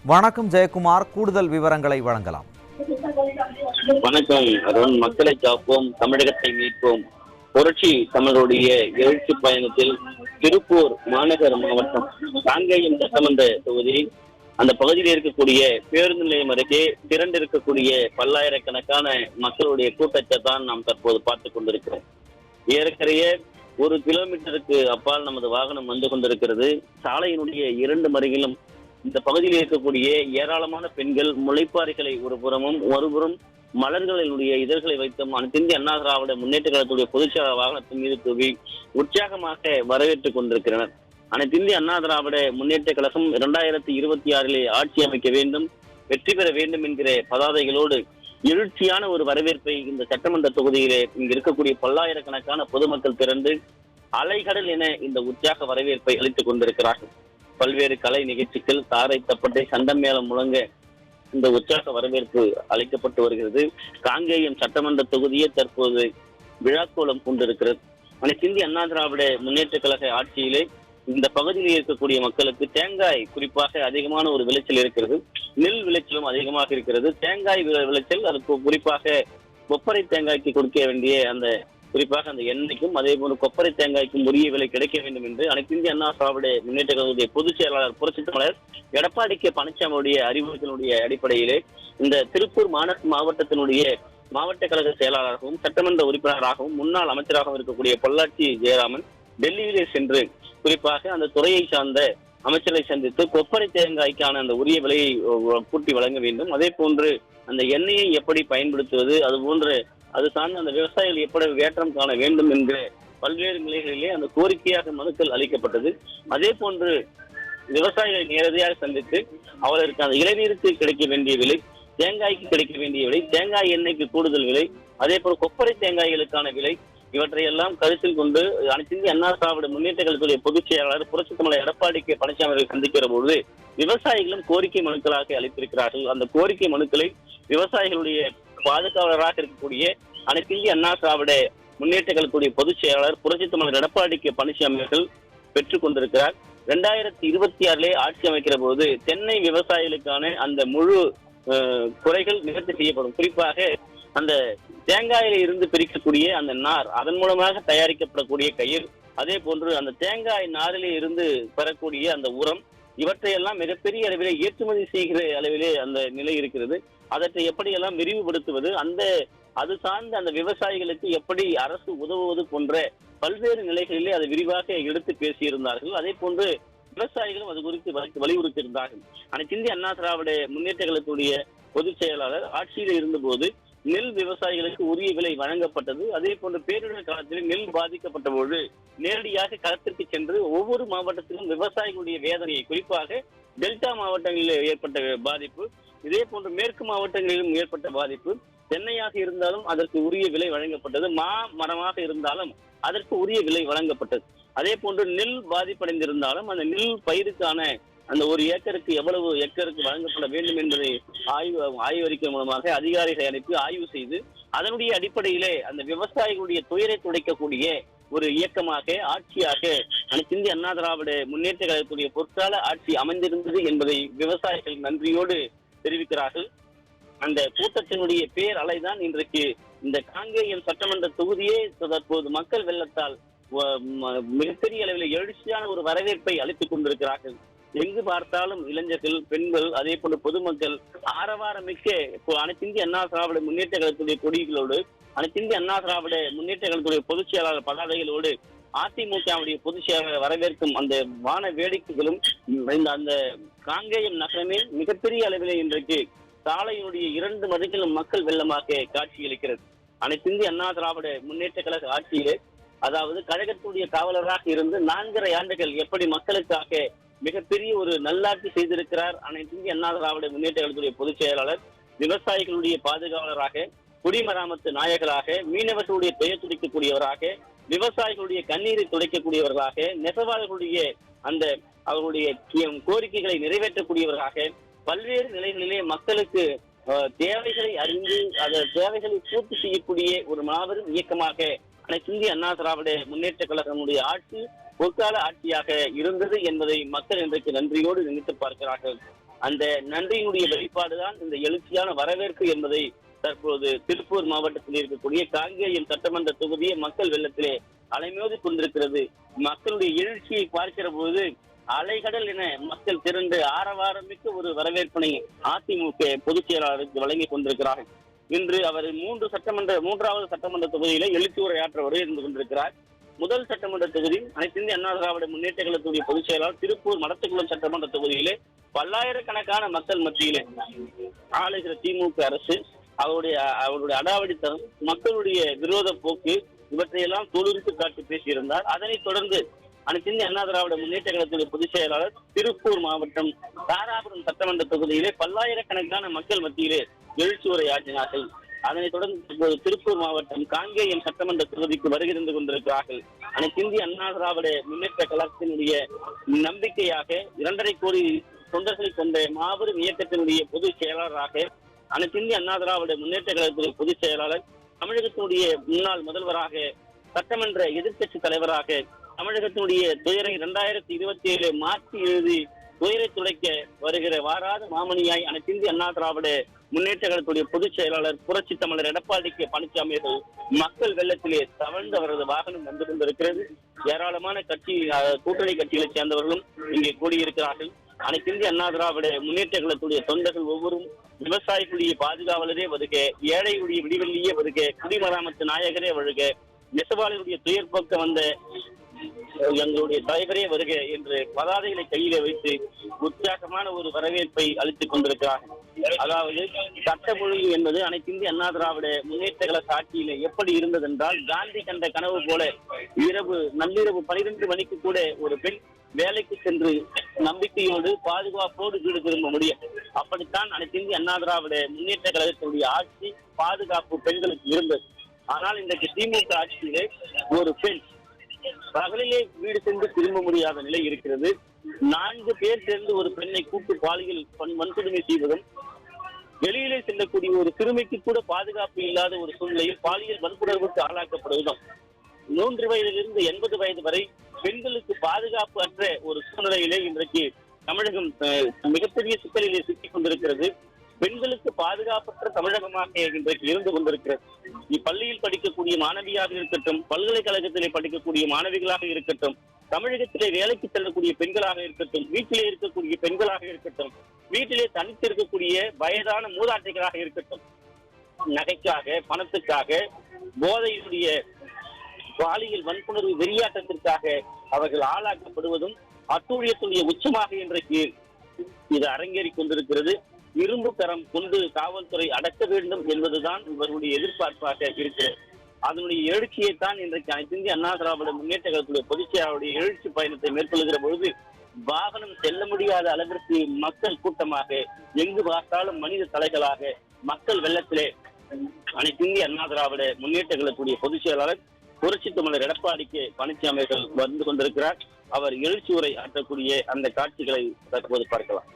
வணக்கம் ஜெயக்குமார், கூடுதல் விவரங்களை வழங்கலாம். வணக்கம் அருண். மக்களை காப்போம், தமிழகத்தை மீட்போம் புரட்சி தமிழருடைய எழுச்சி பயணத்தில் திருப்பூர் மாநகர மாவட்டம் காங்கேயம் சட்டமன்ற தொகுதி அந்த பகுதியில் இருக்கக்கூடிய பேருந்து நிலையம் அருகே திரண்டிருக்கக்கூடிய பல்லாயிரக்கணக்கான மக்களுடைய கூட்டத்தை தான் நாம் தற்போது பார்த்துக் கொண்டிருக்கிறோம். ஏறக்குறைய 1 கிலோமீட்டருக்கு அப்பால் நமது வாகனம் வந்து கொண்டிருக்கிறது. சாலையினுடைய 2 மருகிலும் இந்த பகுதியில் இருக்கக்கூடிய ஏராளமான பெண்கள் முளைப்பாறைகளை ஒரு புறமும் ஒருபுறம் மலர்களினுடைய இதழ்களை வைத்தும் அனைத்திந்திய அண்ணா திராவிட முன்னேற்ற கழகத்துடைய பொதுச்செயலாளர் வாகனத்தின் மீது தூவி உற்சாகமாக வரவேற்றுக் கொண்டிருக்கிறனர். அனைத்திந்திய அண்ணா திராவிட முன்னேற்ற கழகம் 2026 ஆட்சி அமைக்க வேண்டும், வெற்றி பெற வேண்டும் என்கிற பதாதைகளோடு எழுச்சியான ஒரு வரவேற்பை இந்த சட்டமன்ற தொகுதியிலே இங்கு இருக்கக்கூடிய பல்லாயிரக்கணக்கான பொதுமக்கள் திரண்டு அலைகடல் என இந்த உற்சாக வரவேற்பை அளித்துக் கொண்டிருக்கிறார்கள். பல்வேறு கலை நிகழ்ச்சிகள், தாரை தப்பட்டை, சண்டம் மேளம் முழங்க இந்த உற்சாக வரவேற்பு அளிக்கப்பட்டு வருகிறது. காங்கேயம் சட்டமன்ற தொகுதியே தற்போது விழாக்கோலம் கொண்டிருக்கிறது. அனைத்திந்திய அண்ணா திராவிட முன்னேற்ற கழக ஆட்சியிலே இந்த பகுதியில் இருக்கக்கூடிய மக்களுக்கு தேங்காய் குறிப்பாக அதிகமான ஒரு விளைச்சல் இருக்கிறது. நெல் விளைச்சலும் அதிகமாக இருக்கிறது. தேங்காய் விளைச்சல், அதுக்கு குறிப்பாக கொப்பரை தேங்காய்க்கு கொடுக்க வேண்டிய அந்த குறிப்பாக அந்த எண்ணெய்க்கும் அதே போல கொப்பரை தேங்காய்க்கும் உரிய விலை கிடைக்க வேண்டும் என்று அனைத்திந்திய அண்ணா திராவிட முன்னேற்ற கழகத்துடைய பொதுச் செயலாளர் புரட்சி தமிழர் எடப்பாடி கே பழனிசாமியுடைய அறிவுறுத்தலுடைய அடிப்படையிலே இந்த திருப்பூர் மாவட்டத்தினுடைய மாவட்ட கழக செயலாளராகவும் சட்டமன்ற உறுப்பினராகவும் முன்னாள் அமைச்சராகவும் இருக்கக்கூடிய பொள்ளாச்சி ஜெயராமன் டெல்லியிலே சென்று குறிப்பாக அந்த துறையை சார்ந்த அமைச்சரை சந்தித்து கொப்பரை தேங்காய்க்கான அந்த உரிய விலையை கூட்டி வழங்க வேண்டும், அதே போன்று அந்த எண்ணெயை எப்படி பயன்படுத்துவது, அது போன்று அது சார்ந்த அந்த விவசாயிகள் எப்படி ஏற்றம் காண வேண்டும் என்கிற பல்வேறு நிலைகளிலே அந்த கோரிக்கையாக மனுக்கள் அளிக்கப்பட்டது. அதே போன்று விவசாயிகளை நேரடியாக சந்தித்து அவர்களுக்கு அந்த இளநீருக்கு கிடைக்க வேண்டிய விலை, தேங்காய்க்கு கிடைக்க வேண்டிய விலை, தேங்காய் எண்ணெய்க்கு கூடுதல் விலை, அதே போல கொப்பரை தேங்காய்களுக்கான விலை, இவற்றையெல்லாம் கருத்தில் கொண்டு அனைத்திந்திய அண்ணா திராவிட முன்னேற்ற கழகத்துடைய பொதுச் செயலாளர் புரட்சி தமிழர் எடப்பாடி கே பழனிசாமி அவர்கள் சந்திக்கிற போது விவசாயிகளும் கோரிக்கை மனுக்களாக அளித்திருக்கிறார்கள். அந்த கோரிக்கை மனுக்களை விவசாயிகளுடைய பாதுகாவலராக இருக்கக்கூடிய அனைத்திந்திய அண்ணா திராவிட முன்னேற்ற கழகத்துடைய பொதுச் செயலாளர் புரட்சி தமிழர் எடப்பாடி கே பழனிசாமி அவர்கள் பெற்றுக் கொண்டிருக்கிறார். 2026 ஆட்சி அமைக்கிற போது தென்னை விவசாயிகளுக்கான அந்த முழு குறைகள் நிவர்த்தி செய்யப்படும். குறிப்பாக அந்த தேங்காயில இருந்து பிரிக்கக்கூடிய அந்த நார், அதன் மூலமாக தயாரிக்கப்படக்கூடிய கயிறு, அதே போன்று அந்த தேங்காய் நாரிலே இருந்து பெறக்கூடிய அந்த உரம், இவற்றையெல்லாம் மிகப்பெரிய அளவிலே ஏற்றுமதி செய்கிற அளவிலே அந்த நிலை இருக்கிறது. அதற்றை எப்படியெல்லாம் விரிவுபடுத்துவது, அது சார்ந்த அந்த விவசாயிகளுக்கு எப்படி அரசு உதவுவது போன்ற பல்வேறு நிலைகளிலே அதை விரிவாக எடுத்து பேசியிருந்தார்கள். அதே போன்று விவசாயிகளும் அது குறித்து வலியுறுத்தியிருந்தார்கள். அனைத்திந்திய அண்ணா திராவிட முன்னேற்ற கழகத்துடைய பொதுச் செயலாளர் ஆட்சியில் இருந்தபோது நெல் விவசாயிகளுக்கு உரிய விலை வழங்கப்பட்டது. அதே போன்று பேரிடர் காலத்தில் நெல் பாதிக்கப்பட்ட போது நேரடியாக களத்திற்கு சென்று ஒவ்வொரு மாவட்டத்திலும் விவசாயிகளுடைய வேதனையை, குறிப்பாக டெல்டா மாவட்டங்களில் ஏற்பட்ட பாதிப்பு, இதே போன்று மேற்கு மாவட்டங்களிலும் ஏற்பட்ட பாதிப்பு, தென்னையாக இருந்தாலும் அதற்கு உரிய விலை வழங்கப்பட்டது, மரமாக இருந்தாலும் அதற்கு உரிய விலை வழங்கப்பட்டது. அதே போன்று நெல் பாதிப்படைந்திருந்தாலும் அந்த நெல் பயிருக்கான அந்த 1 ஏக்கருக்கு எவ்வளவு ஏக்கருக்கு வழங்கப்பட வேண்டும் என்பதை ஆய்வறிக்கை மூலமாக அதிகாரிகளை அனுப்பி ஆய்வு செய்து அதனுடைய அடிப்படையிலே அந்த விவசாயிகளுடைய துயரை துடைக்கக்கூடிய ஒரு இயக்கமாக ஆட்சியாக அனைத்திந்திய அண்ணா திராவிட முன்னேற்ற கழகத்துடைய பொற்கால ஆட்சி அமைந்திருந்தது என்பதை விவசாயிகள் நன்றியோடு தெரிவிக்கிறார்கள். அந்த கூட்டத்தினுடைய பேர் அலைதான் இன்றைக்கு இந்த காங்கேயம் சட்டமன்ற தொகுதியே தற்போது மக்கள் வெள்ளத்தால் மிகப்பெரிய அளவில் எழுச்சியான ஒரு வரவேற்பை அளித்துக் கொண்டிருக்கிறார்கள். எங்கு பார்த்தாலும் இளைஞர்கள், பெண்கள், அதே போன்று பொதுமக்கள் ஆரவாரமிக்க அனைத்திந்திய அண்ணா திராவிட முன்னேற்ற கழகத்துடைய கொடிகளோடு, அனைத்திந்திய அண்ணா திராவிட முன்னேற்ற கழகத்துடைய பொதுச் செயலாளர் பதாதைகளோடு அதிமுகவுடைய பொதுச் செயலாளர் வரவேற்கும் அந்த வான வேடிக்கைகளும் அந்த காங்கேயம் நகரமே மிகப்பெரிய அளவிலே இன்றைக்கு சாலையினுடைய 2 மதிகளும் மக்கள் வெள்ளமாக காட்சியளிக்கிறது. அனைத்திந்திய அண்ணா திராவிட முன்னேற்ற கழக ஆட்சியிலே, அதாவது கழகத்துடைய காவலராக இருந்து 4.5 ஆண்டுகள் எப்படி மக்களுக்காக மிகப்பெரிய ஒரு நல்லாட்சி செய்திருக்கிறார் அனைத்திந்திய அண்ணா திராவிட முன்னேற்ற கழகத்துடைய பொதுச் செயலாளர். விவசாயிகளுடைய பாதுகாவலராக, குடிமராமத்து நாயகராக, மீனவர்களுடைய துயர் துடைக்கக்கூடியவராக, விவசாயிகளுடைய கண்ணீரை துடைக்கக்கூடியவர்களாக, நெசவாளர்களுடைய அந்த அவர்களுடைய கோரிக்கைகளை நிறைவேற்றக்கூடியவர்களாக பல்வேறு நிலைகளிலே மக்களுக்கு தேவைகளை அறிந்து அந்த தேவைகளை பூர்த்தி செய்யக்கூடிய ஒரு மாபெரும் இயக்கமாக அனைத்திந்திய அண்ணா திராவிட முன்னேற்ற கழகமுடைய ஆட்சி பொற்கால ஆட்சியாக இருந்தது என்பதை மக்கள் இன்றைக்கு நன்றியோடு நினைத்து பார்க்கிறார்கள். அந்த நன்றியினுடைய வெளிப்பாடுதான் இந்த எழுச்சியான வரவேற்பு என்பதை தற்போது திருப்பூர் மாவட்டத்தில் இருக்கக்கூடிய காங்கேயம் சட்டமன்ற தொகுதியை மக்கள் வெள்ளத்திலே அலைமோதி கொண்டிருக்கிறது. மக்களுடைய எழுச்சியை பார்க்கிற போது அலைகடல் என மக்கள் திரண்டு ஆரவாரமிக்க ஒரு வரவேற்பினை அதிமுக பொதுச் செயலாளருக்கு வழங்கி கொண்டிருக்கிறார்கள். இன்று அவர் மூன்றாவது சட்டமன்ற தொகுதியில எழுச்சி உரையாற்ற இருந்து கொண்டிருக்கிறார். முதல் சட்டமன்ற தொகுதி அனைத்து இந்திய அண்ணா திராவிட முன்னேற்ற கழகத்துடைய பொதுச் செயலாளர் திருப்பூர் மடத்துக்குளம் சட்டமன்ற தொகுதியிலே பல்லாயிரக்கணக்கான மக்கள் மத்தியிலே ஆளுகிற திமுக அரசு அவருடைய அடாவடித்தனம், மக்களுடைய விரோத போக்கு இவற்றையெல்லாம் தோலுரித்து காட்டி பேசியிருந்தார். அதனைத் தொடர்ந்து அனைத்து இந்திய அண்ணா திராவிட முன்னேற்ற கழகத்துடைய பொதுச் செயலாளர் திருப்பூர் மாவட்டம் தாராபுரம் சட்டமன்ற தொகுதியிலே பல்லாயிரக்கணக்கான மக்கள் மத்தியிலே எழுச்சி உரையாற்றினார்கள். அதனைத் தொடர்ந்து திருப்பூர் மாவட்டம் காங்கேயம் சட்டமன்ற தொகுதிக்கு வருகிருந்து கொண்டிருக்கிறார்கள். அனைத்து இந்திய அண்ணா திராவிட முன்னேற்ற கழகத்தினுடைய நம்பிக்கையாக 2.5 கோடி தொண்டர்களை கொண்ட மாபெரும் இயக்கத்தினுடைய பொதுச் செயலாளராக அனைத்து இந்திய அண்ணா திராவிட முன்னேற்ற கழகத்துடைய பொதுச் செயலாளர், தமிழகத்தினுடைய முன்னாள் முதல்வராக, சட்டமன்ற எதிர்க்கட்சி தலைவராக, தமிழகத்தினுடைய துயரை 2027 மாற்றி எழுதி துயரை துடைக்க வருகிற வாராத மாமணியாய் அனைத்து இந்திய அண்ணா திராவிட முன்னேற்ற கழகத்துடைய பொதுச் செயலாளர் புரட்சி தமிழர் எடப்பாடி கே பழனிசாமி மக்கள் வெள்ளத்திலே தவழ்ந்து அவரது வாகனம் வந்து கொண்டிருக்கிறது. ஏராளமான கூட்டணி கட்சிகளைச் சேர்ந்தவர்களும் இங்கே கூடியிருக்கிறார்கள். அனைத்து இந்திய அண்ணா திராவிட முன்னேற்ற கழகத்துடைய தொண்டர்கள் ஒவ்வொரும் விவசாயிகளுடைய பாதுகாவலரே வருக, ஏழையுடைய விடிவெள்ளியே வருக, குடிமராமத்து நாயகரே வருக, நெசவாளருடைய துயர் போக்க வந்த எங்களுடைய தலைவரே வருக என்று பதாதைகளை கையில வைத்து உற்சாகமான ஒரு வரவேற்பை அளித்துக் கொண்டிருக்கிறார்கள். அதாவது சட்டமொழி என்பது அனைத்து இந்திய அண்ணா திராவிட முன்னேற்ற கழக ஆட்சியில எப்படி இருந்ததென்றால், காந்தி கண்ட கனவு போல நள்ளிரவு 12 மணிக்கு கூட ஒரு பெண் வேலைக்கு சென்று நம்பிக்கையோடு பாதுகாப்போடு வீடு திரும்ப முடியும். அப்படித்தான் அனைத்து இந்திய அண்ணா திராவிட முன்னேற்ற கழகத்தினுடைய ஆட்சி பாதுகாப்பு பெண்களுக்கு இருந்தது. ஆனால் இன்றைக்கு திமுக ஆட்சியிலே ஒரு பெண் பகலிலே வீடு சென்று திரும்ப முடியாத நிலை இருக்கிறது. 4 பேர் சேர்ந்து ஒரு பெண்ணை கூட்டு பாலியல் வன்கொடுமை செய்வதும், வெளியிலே செல்லக்கூடிய ஒரு சிறுமிக்கு கூட பாதுகாப்பு இல்லாத ஒரு சூழ்நிலையில் பாலியல் வன்கொடுமைக்கு ஆளாக்கப்படுவதும், 3 வயதிலிருந்து 80 வயது வரை பெண்களுக்கு பாதுகாப்பு அற்ற ஒரு சூழ்நிலையிலே இன்றைக்கு தமிழகம் மிகப்பெரிய சிக்கலிலே சிக்கிக் கொண்டிருக்கிறது. பெண்களுக்கு பாதுகாப்பற்ற தமிழகமாக இன்றைக்கு இருந்து கொண்டிருக்கிறது. இப்பள்ளியில் படிக்கக்கூடிய மாணவியாக இருக்கட்டும், பல்கலைக்கழகத்திலே படிக்கக்கூடிய மாணவிகளாக இருக்கட்டும், தமிழகத்திலே வேலைக்கு செல்லக்கூடிய பெண்களாக இருக்கட்டும், வீட்டிலே இருக்கக்கூடிய பெண்களாக இருக்கட்டும், வீட்டிலே தனித்து இருக்கக்கூடிய வயதான மூதாட்டிகளாக இருக்கட்டும், நகைக்காக, பணத்துக்காக, போதையுடைய பாலியல் வன்புணர்வு வெறியாட்டத்திற்காக அவர்கள் ஆளாக்கப்படுவதும் அட்டூழியத்துடைய உச்சமாக இன்றைக்கு இது அரங்கேறி கொண்டிருக்கிறது. இரும்பு கரம் கொண்டு காவல்துறை அடக்க வேண்டும் என்பதுதான் இவருடைய எதிர்பார்ப்பாக இருக்கிறது. அதனுடைய எழுச்சியைத்தான் இன்றைக்கு அனைத்து இந்திய அண்ணா திராவிட முன்னேற்ற கழகத்துடைய பொதுச் செயலாளருடைய எழுச்சி பயணத்தை மேற்கொள்கிற பொழுது வாகனம் செல்ல முடியாத அளவிற்கு மக்கள் கூட்டமாக, எங்கு பார்த்தாலும் மனித தலைகளாக மக்கள் வெள்ளத்திலே அனைத்து இந்திய அண்ணா திராவிட முன்னேற்ற கழகத்துடைய பொதுச் செயலாளர் புரட்சி தமிழர் எடப்பாடி கே பழனிசாமி வந்து கொண்டிருக்கிறார். அவர் எழுச்சி உரை ஆற்றக்கூடிய அந்த காட்சிகளை தற்போது பார்க்கலாம்.